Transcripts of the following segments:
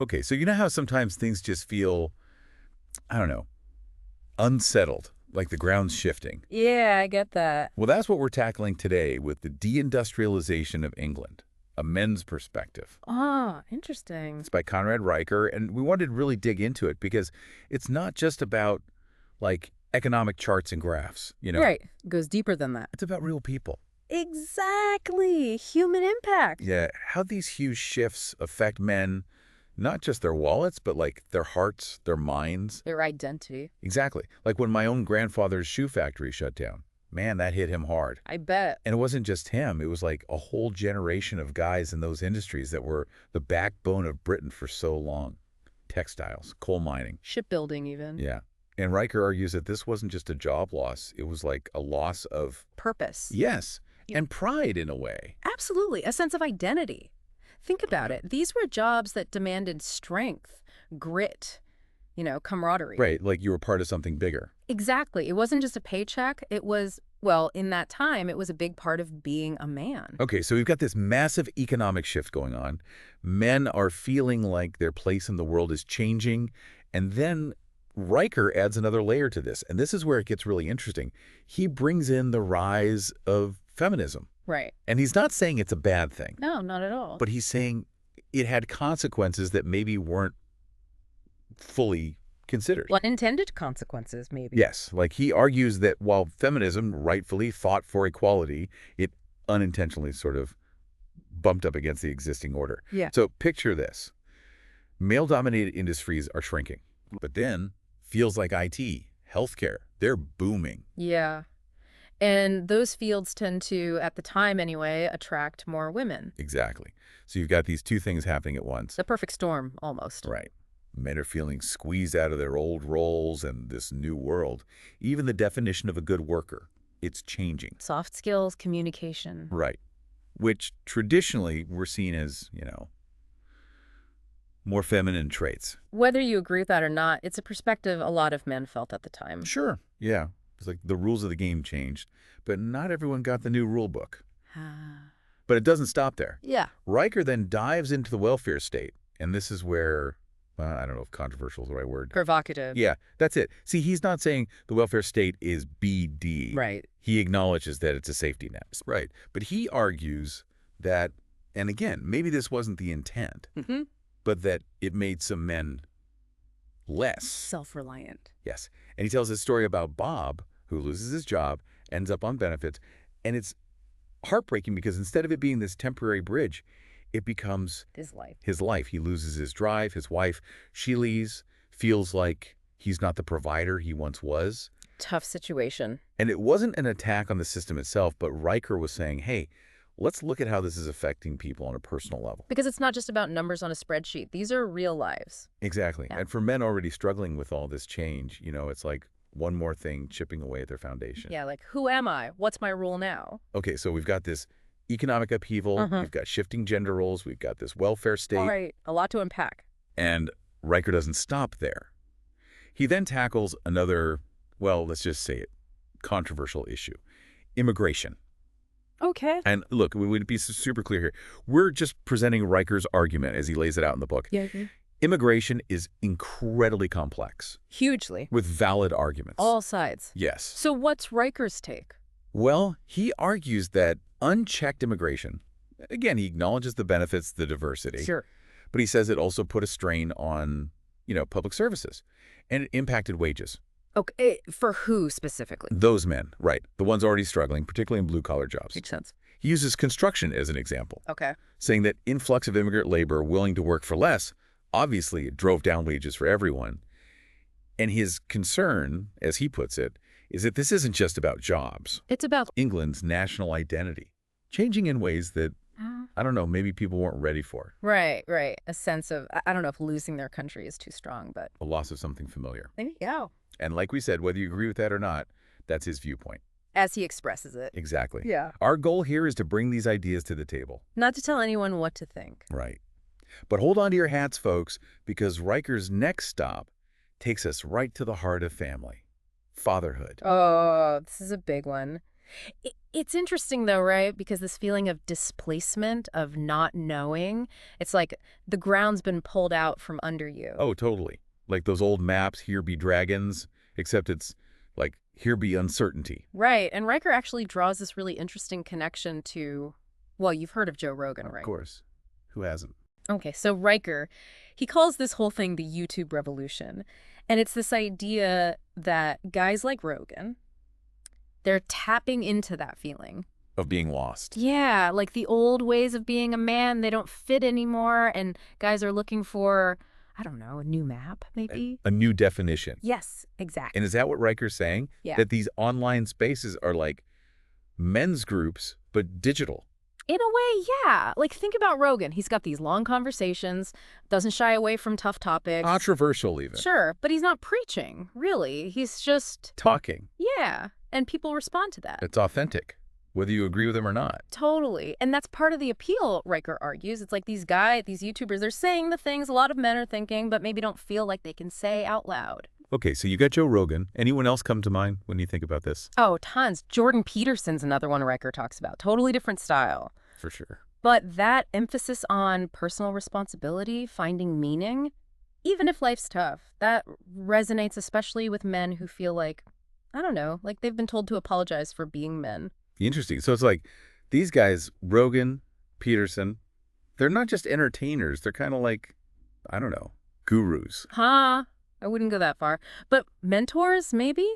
Okay, so you know how sometimes things just feel, I don't know, unsettled, like the ground's shifting? Yeah, I get that. Well, that's what we're tackling today with the deindustrialization of England, a men's perspective. Ah, interesting. It's by Conrad Riker, and we wanted to really dig into it because it's not just about, like, economic charts and graphs, you know? Right. Goes deeper than that. It's about real people. Exactly. Human impact. Yeah, how these huge shifts affect men, not just their wallets, but, like, their hearts, their minds. Their identity. Exactly. Like when my own grandfather's shoe factory shut down. Man, that hit him hard. I bet. And it wasn't just him. It was like a whole generation of guys in those industries that were the backbone of Britain for so long. Textiles, coal mining. Shipbuilding, even. Yeah. And Riker argues that this wasn't just a job loss. It was like a loss of, Purpose. yes, and pride in a way. Absolutely. A sense of identity. Think about it. These were jobs that demanded strength, grit, camaraderie. Right, like you were part of something bigger. Exactly. It wasn't just a paycheck. It was, well, in that time, it was a big part of being a man. Okay, so we've got this massive economic shift going on. Men are feeling like their place in the world is changing. And then Riker adds another layer to this. And this is where it gets really interesting. He brings in the rise of feminism. Right. And he's not saying it's a bad thing, No, not at all. but he's saying it had consequences that maybe weren't fully considered. Unintended consequences, maybe. Yes, like he argues that while feminism rightfully fought for equality, it unintentionally sort of bumped up against the existing order. Yeah. So picture this. Male-dominated industries are shrinking, but then fields like IT, healthcare, they're booming. Yeah. And those fields tend to, at the time anyway, attract more women. Exactly. So you've got these two things happening at once. The perfect storm, almost. Right. Men are feeling squeezed out of their old roles and this new world. Even the definition of a good worker, it's changing. Soft skills, communication. Right. Which traditionally were seen as, more feminine traits. Whether you agree with that or not, it's a perspective a lot of men felt at the time. Sure. Yeah. It's like the rules of the game changed, but not everyone got the new rule book. But it doesn't stop there. Yeah. Riker then dives into the welfare state, and this is where, I don't know if controversial is the right word. Provocative. Yeah, that's it. See, he's not saying the welfare state is BD. Right. He acknowledges that it's a safety net. Right. But he argues that, and again, maybe this wasn't the intent, but that it made some men less self-reliant. Yes. And he tells his story about Bob, who loses his job, ends up on benefits, and it's heartbreaking because instead of it being this temporary bridge, it becomes His life. his life. He loses his drive, his wife. She leaves, feels like he's not the provider he once was. Tough situation. And it wasn't an attack on the system itself, but Riker was saying, hey, let's look at how this is affecting people on a personal level. Because it's not just about numbers on a spreadsheet. These are real lives. Exactly. Yeah. And for men already struggling with all this change, it's like one more thing chipping away at their foundation. Yeah, like, who am I? What's my role now? Okay, so we've got this economic upheaval, we've got shifting gender roles, we've got this welfare state. All right, a lot to unpack. And Riker doesn't stop there. He then tackles another, well, let's just say it, controversial issue, immigration. Okay. And look, we would be super clear here. We're just presenting Riker's argument as he lays it out in the book. Yeah. Immigration is incredibly complex. Hugely. With valid arguments. All sides. Yes. So what's Riker's take? Well, he argues that unchecked immigration, again, he acknowledges the benefits, the diversity. Sure. But he says it also put a strain on, public services, and it impacted wages. Okay, for who specifically? Those men, right, the ones already struggling, particularly in blue-collar jobs. Makes sense. He uses construction as an example, Okay. saying that influx of immigrant labor willing to work for less, obviously it drove down wages for everyone. And his concern, as he puts it, is that this isn't just about jobs. It's about England's national identity, changing in ways that, I don't know, maybe people weren't ready for. Right. A sense of, I don't know if losing their country is too strong, but A loss of something familiar. there you go. And like we said, whether you agree with that or not, that's his viewpoint. As he expresses it. Exactly. Yeah. Our goal here is to bring these ideas to the table. Not to tell anyone what to think. Right. But hold on to your hats, folks, because Riker's next stop takes us right to the heart of family. Fatherhood. Oh, this is a big one. It's interesting, though, right? Because this feeling of displacement, of not knowing, it's like the ground's been pulled out from under you. Oh, totally. Like those old maps, here be dragons, except it's like, here be uncertainty. Right. And Riker actually draws this really interesting connection to, well, you've heard of Joe Rogan, Of right? course. Who hasn't? Okay, so Riker, he calls this whole thing the YouTube revolution. And it's this idea that guys like Rogan, they're tapping into that feeling. Of being lost. Yeah, like the old ways of being a man, they don't fit anymore. And guys are looking for, I don't know, a new map, maybe? A new definition. Yes, exactly. And is that what Riker's saying? Yeah. That these online spaces are like men's groups, but digital. In a way, yeah. Like, think about Rogan. He's got these long conversations, doesn't shy away from tough topics. Controversial even. Sure, but he's not preaching, really. He's just, Talking. yeah. And people respond to that. It's authentic, whether you agree with him or not. Totally. And that's part of the appeal, Riker argues. It's like these YouTubers, they're saying the things a lot of men are thinking, but maybe don't feel like they can say out loud. Okay, so you got Joe Rogan. Anyone else come to mind when you think about this? Oh, tons. Jordan Peterson's another one Riker talks about. Totally different style. For sure. But that emphasis on personal responsibility, finding meaning, even if life's tough, that resonates especially with men who feel like, I don't know, like they've been told to apologize for being men. Interesting. So it's like these guys, Rogan, Peterson, they're not just entertainers. They're kind of like, I don't know, gurus. Huh? I wouldn't go that far. But mentors, maybe?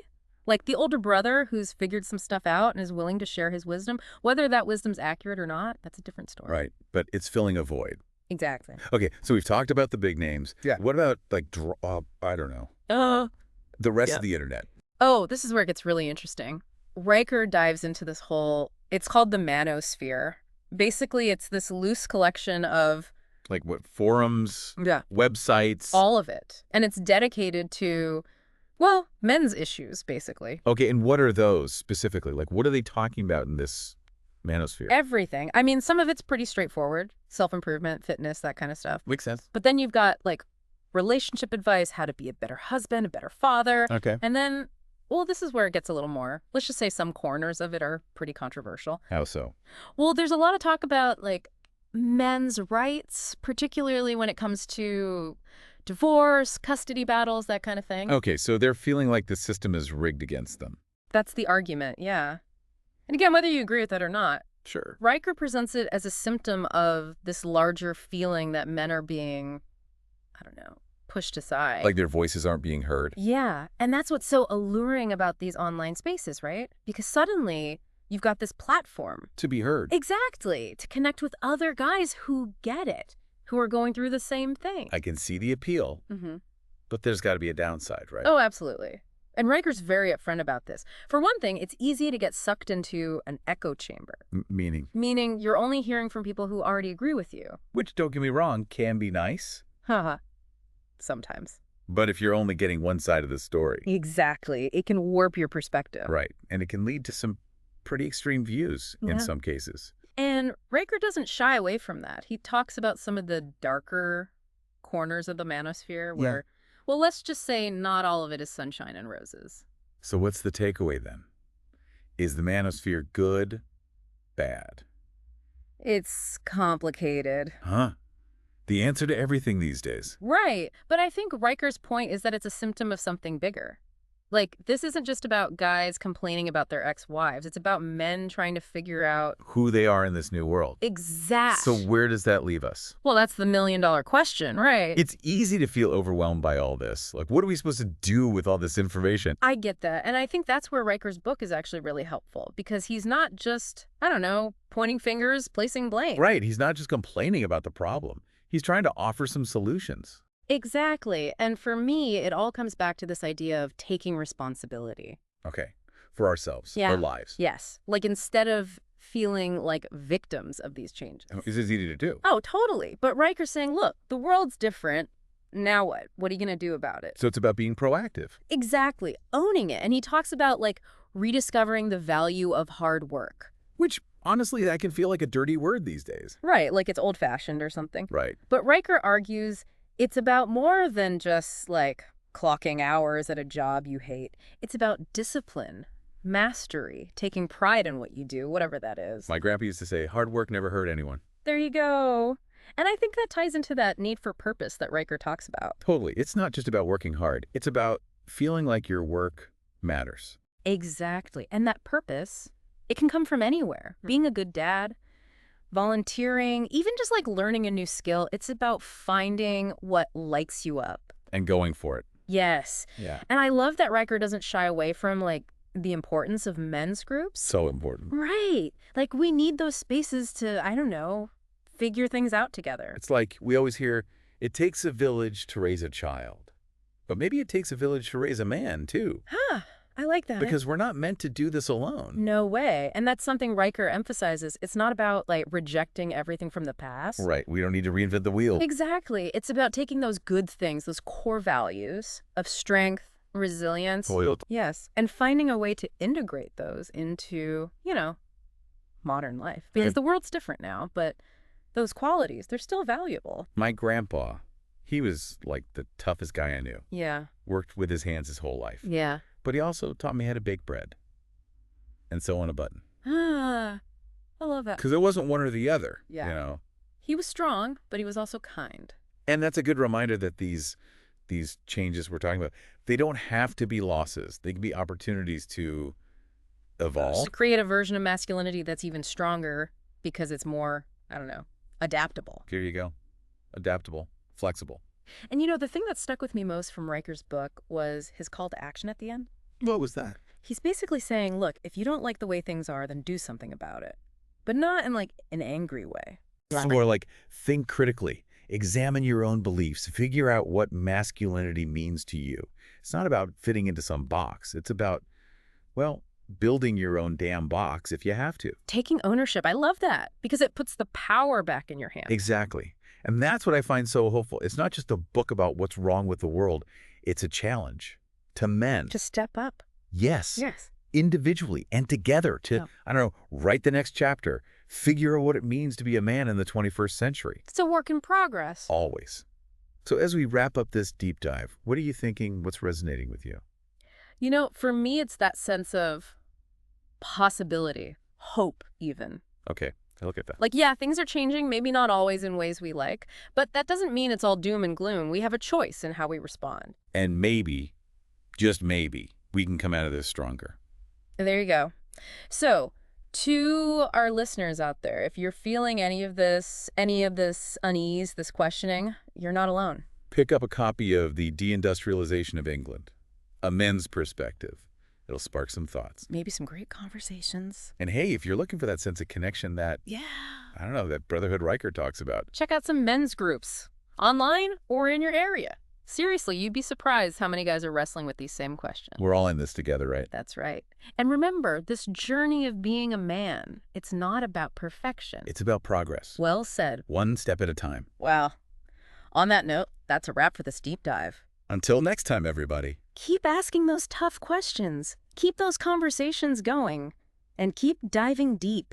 Like the older brother who's figured some stuff out and is willing to share his wisdom. Whether that wisdom's accurate or not, that's a different story. Right. But it's filling a void. Exactly. Okay, so we've talked about the big names. Yeah. What about, like, I don't know, the rest of the internet? Oh, this is where it gets really interesting. Riker dives into this whole, it's called the manosphere. Basically, it's this loose collection of, Like what, forums, yeah, websites? all of it. And it's dedicated to, well, men's issues, basically. Okay, and what are those specifically? Like, what are they talking about in this manosphere? Everything. I mean, some of it's pretty straightforward. Self-improvement, fitness, that kind of stuff. Makes sense. But then you've got, like, relationship advice, how to be a better husband, a better father. Okay. And then, well, this is where it gets a little more. Let's just say some corners of it are pretty controversial. How so? Well, there's a lot of talk about, like, men's rights, particularly when it comes to divorce, custody battles, that kind of thing. Okay, so they're feeling like the system is rigged against them. That's the argument, yeah. And again, whether you agree with that or not, Sure. Riker presents it as a symptom of this larger feeling that men are being, I don't know, pushed aside. Like their voices aren't being heard. Yeah, and that's what's so alluring about these online spaces, right? Because suddenly you've got this platform. To be heard. Exactly, to connect with other guys who get it, who are going through the same thing. I can see the appeal, but there's got to be a downside, right? Oh, absolutely. And Riker's very upfront about this. For one thing, it's easy to get sucked into an echo chamber. Meaning? Meaning you're only hearing from people who already agree with you. Which, don't get me wrong, can be nice. Haha. Sometimes. But if you're only getting one side of the story. Exactly. It can warp your perspective. Right. And it can lead to some pretty extreme views in some cases. And Riker doesn't shy away from that. He talks about some of the darker corners of the manosphere where, well, let's just say not all of it is sunshine and roses. So what's the takeaway then? Is the manosphere good, bad? It's complicated. Huh? The answer to everything these days. Right. But I think Riker's point is that it's a symptom of something bigger. Like, this isn't just about guys complaining about their ex-wives. It's about men trying to figure out Who they are in this new world. exact. So where does that leave us? Well, that's the million-dollar question, right? It's easy to feel overwhelmed by all this. Like, what are we supposed to do with all this information? I get that. And I think that's where Riker's book is actually really helpful, because he's not just, I don't know, pointing fingers, placing blame. Right. He's not just complaining about the problem. He's trying to offer some solutions. Exactly. And for me, it all comes back to this idea of taking responsibility. Okay. For ourselves, Yeah. our lives. Yes. Like, instead of feeling like victims of these changes. It's easy to do. Oh, totally. But Riker's saying, look, the world's different. Now what? What are you going to do about it? So it's about being proactive. Exactly. Owning it. And he talks about, like, rediscovering the value of hard work. Which, honestly, that can feel like a dirty word these days. Right. Like it's old-fashioned or something. Right. But Riker argues it's about more than just, like, clocking hours at a job you hate. It's about discipline, mastery, taking pride in what you do, whatever that is. My grandpa used to say, hard work never hurt anyone. There you go. And I think that ties into that need for purpose that Riker talks about. Totally. It's not just about working hard. It's about feeling like your work matters. Exactly. And that purpose, it can come from anywhere. Being a good dad, volunteering, even just like learning a new skill. It's about finding what lights you up. And going for it. Yes. Yeah. And I love that Riker doesn't shy away from like the importance of men's groups. So important. Right. Like we need those spaces to, I don't know, figure things out together. It's like we always hear, it takes a village to raise a child. But maybe it takes a village to raise a man, too. Huh. I like that. Because we're not meant to do this alone. No way. And that's something Riker emphasizes. It's not about like rejecting everything from the past. Right. We don't need to reinvent the wheel. Exactly. It's about taking those good things, those core values of strength, resilience. Loyalty. Yes. And finding a way to integrate those into, modern life. Because the world's different now, but those qualities, they're still valuable. My grandpa, he was like the toughest guy I knew. Yeah. Worked with his hands his whole life. Yeah. But he also taught me how to bake bread. And sew on a button. Ah, I love that. Because it wasn't one or the other. Yeah. He was strong, but he was also kind. And that's a good reminder that these changes we're talking about, they don't have to be losses. They can be opportunities to evolve. To create a version of masculinity that's even stronger because it's more, I don't know, adaptable. Here you go. Adaptable, flexible. And the thing that stuck with me most from Riker's book was his call to action at the end. What was that? He's basically saying, look, if you don't like the way things are, then do something about it. But not in like an angry way. It's more like think critically. Examine your own beliefs. Figure out what masculinity means to you. It's not about fitting into some box. It's about, well, building your own damn box if you have to. Taking ownership. I love that because it puts the power back in your hands. Exactly. And that's what I find so hopeful. It's not just a book about what's wrong with the world. It's a challenge to men. To step up. Yes. Yes. Individually and together to, I don't know, write the next chapter. Figure out what it means to be a man in the 21st century. It's a work in progress. Always. So as we wrap up this deep dive, what are you thinking? What's resonating with you? For me, it's that sense of possibility, hope even. Okay. I look at that. Like, yeah, things are changing, maybe not always in ways we like, but that doesn't mean it's all doom and gloom. We have a choice in how we respond. And maybe, just maybe, we can come out of this stronger. There you go. So, to our listeners out there, if you're feeling any of this unease, this questioning, you're not alone. Pick up a copy of The Deindustrialization of England, A Men's Perspective. It'll spark some thoughts. Maybe some great conversations. And hey, if you're looking for that sense of connection that, I don't know, that Brotherhood Riker talks about. Check out some men's groups, online or in your area. Seriously, you'd be surprised how many guys are wrestling with these same questions. We're all in this together, right? That's right. And remember, this journey of being a man, it's not about perfection. It's about progress. Well said. One step at a time. Well, on that note, that's a wrap for this deep dive. Until next time, everybody. Keep asking those tough questions. Keep those conversations going. And keep diving deep.